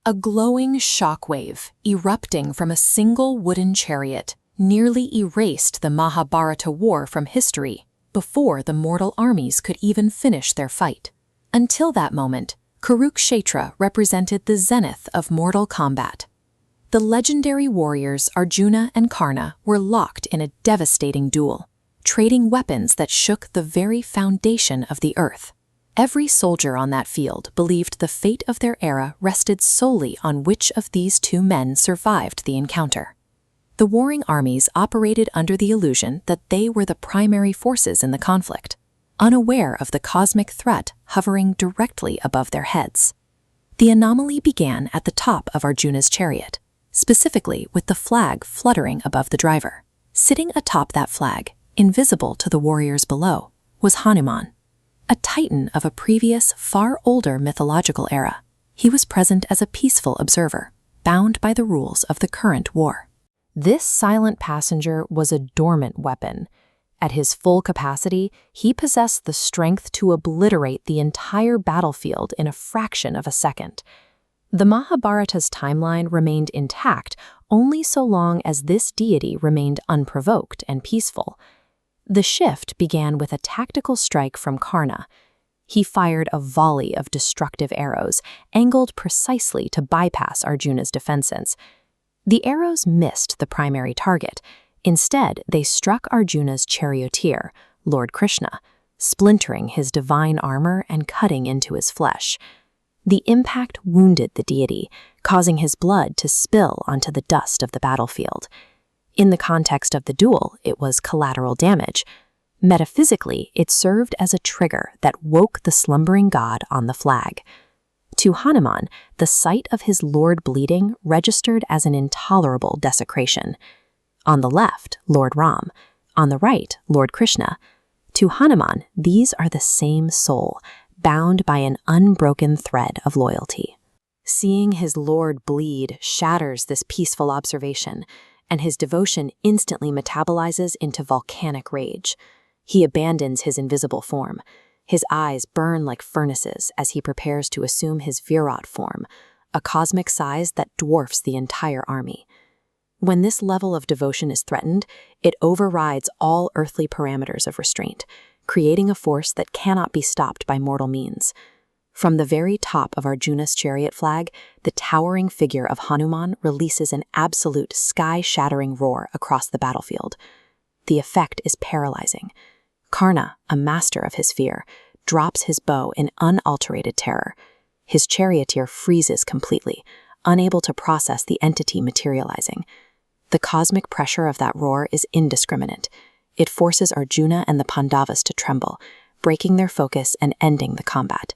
A glowing shockwave, erupting from a single wooden chariot, nearly erased the Mahabharata war from history before the mortal armies could even finish their fight. Until that moment, Kurukshetra represented the zenith of mortal combat. The legendary warriors Arjuna and Karna were locked in a devastating duel, trading weapons that shook the very foundation of the earth. Every soldier on that field believed the fate of their era rested solely on which of these two men survived the encounter. The warring armies operated under the illusion that they were the primary forces in the conflict, unaware of the cosmic threat hovering directly above their heads. The anomaly began at the top of Arjuna's chariot, specifically with the flag fluttering above the driver. Sitting atop that flag, invisible to the warriors below, was Hanuman, a titan of a previous, far older mythological era. He was present as a peaceful observer, bound by the rules of the current war. This silent passenger was a dormant weapon. At his full capacity, he possessed the strength to obliterate the entire battlefield in a fraction of a second. The Mahabharata's timeline remained intact only so long as this deity remained unprovoked and peaceful. The shift began with a tactical strike from Karna. He fired a volley of destructive arrows, angled precisely to bypass Arjuna's defenses. The arrows missed the primary target. Instead, they struck Arjuna's charioteer, Lord Krishna, splintering his divine armor and cutting into his flesh. The impact wounded the deity, causing his blood to spill onto the dust of the battlefield. In the context of the duel, it was collateral damage. Metaphysically, it served as a trigger that woke the slumbering god on the flag. To Hanuman, the sight of his lord bleeding registered as an intolerable desecration. On the left, Lord Ram. On the right, Lord Krishna. To Hanuman, these are the same soul, bound by an unbroken thread of loyalty. Seeing his lord bleed shatters this peaceful observation, and his devotion instantly metabolizes into volcanic rage. He abandons his invisible form. His eyes burn like furnaces as he prepares to assume his Virat form, a cosmic size that dwarfs the entire army. When this level of devotion is threatened, it overrides all earthly parameters of restraint, creating a force that cannot be stopped by mortal means. From the very top of Arjuna's chariot flag, the towering figure of Hanuman releases an absolute sky-shattering roar across the battlefield. The effect is paralyzing. Karna, a master of his fear, drops his bow in unalterated terror. His charioteer freezes completely, unable to process the entity materializing. The cosmic pressure of that roar is indiscriminate. It forces Arjuna and the Pandavas to tremble, breaking their focus and ending the combat.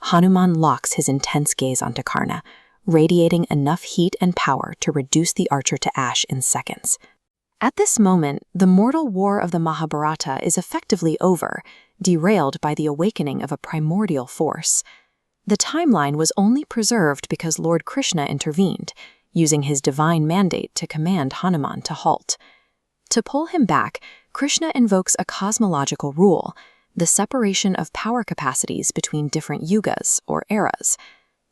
Hanuman locks his intense gaze onto Karna, radiating enough heat and power to reduce the archer to ash in seconds. At this moment, the mortal war of the Mahabharata is effectively over, derailed by the awakening of a primordial force. The timeline was only preserved because Lord Krishna intervened, using his divine mandate to command Hanuman to halt. To pull him back, Krishna invokes a cosmological rule, the separation of power capacities between different yugas, or eras.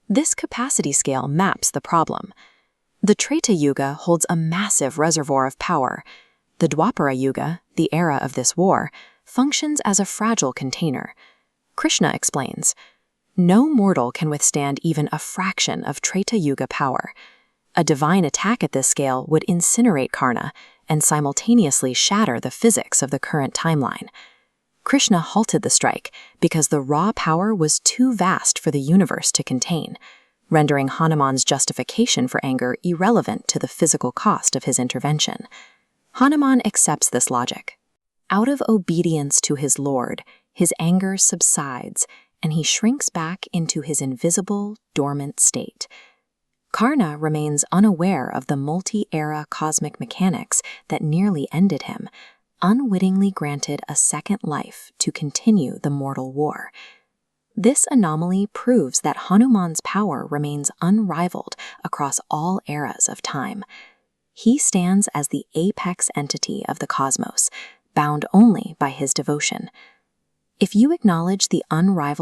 This capacity scale maps the problem. The Treta Yuga holds a massive reservoir of power. The Dwapara Yuga, the era of this war, functions as a fragile container. Krishna explains, "No mortal can withstand even a fraction of Treta Yuga power. A divine attack at this scale would incinerate Karna and simultaneously shatter the physics of the current timeline." Krishna halted the strike because the raw power was too vast for the universe to contain, rendering Hanuman's justification for anger irrelevant to the physical cost of his intervention. Hanuman accepts this logic. Out of obedience to his lord, his anger subsides, and he shrinks back into his invisible, dormant state. Karna remains unaware of the multi-era cosmic mechanics that nearly ended him, unwittingly granted a second life to continue the mortal war. This anomaly proves that Hanuman's power remains unrivaled across all eras of time. He stands as the apex entity of the cosmos, bound only by his devotion. If you acknowledge the unrivaled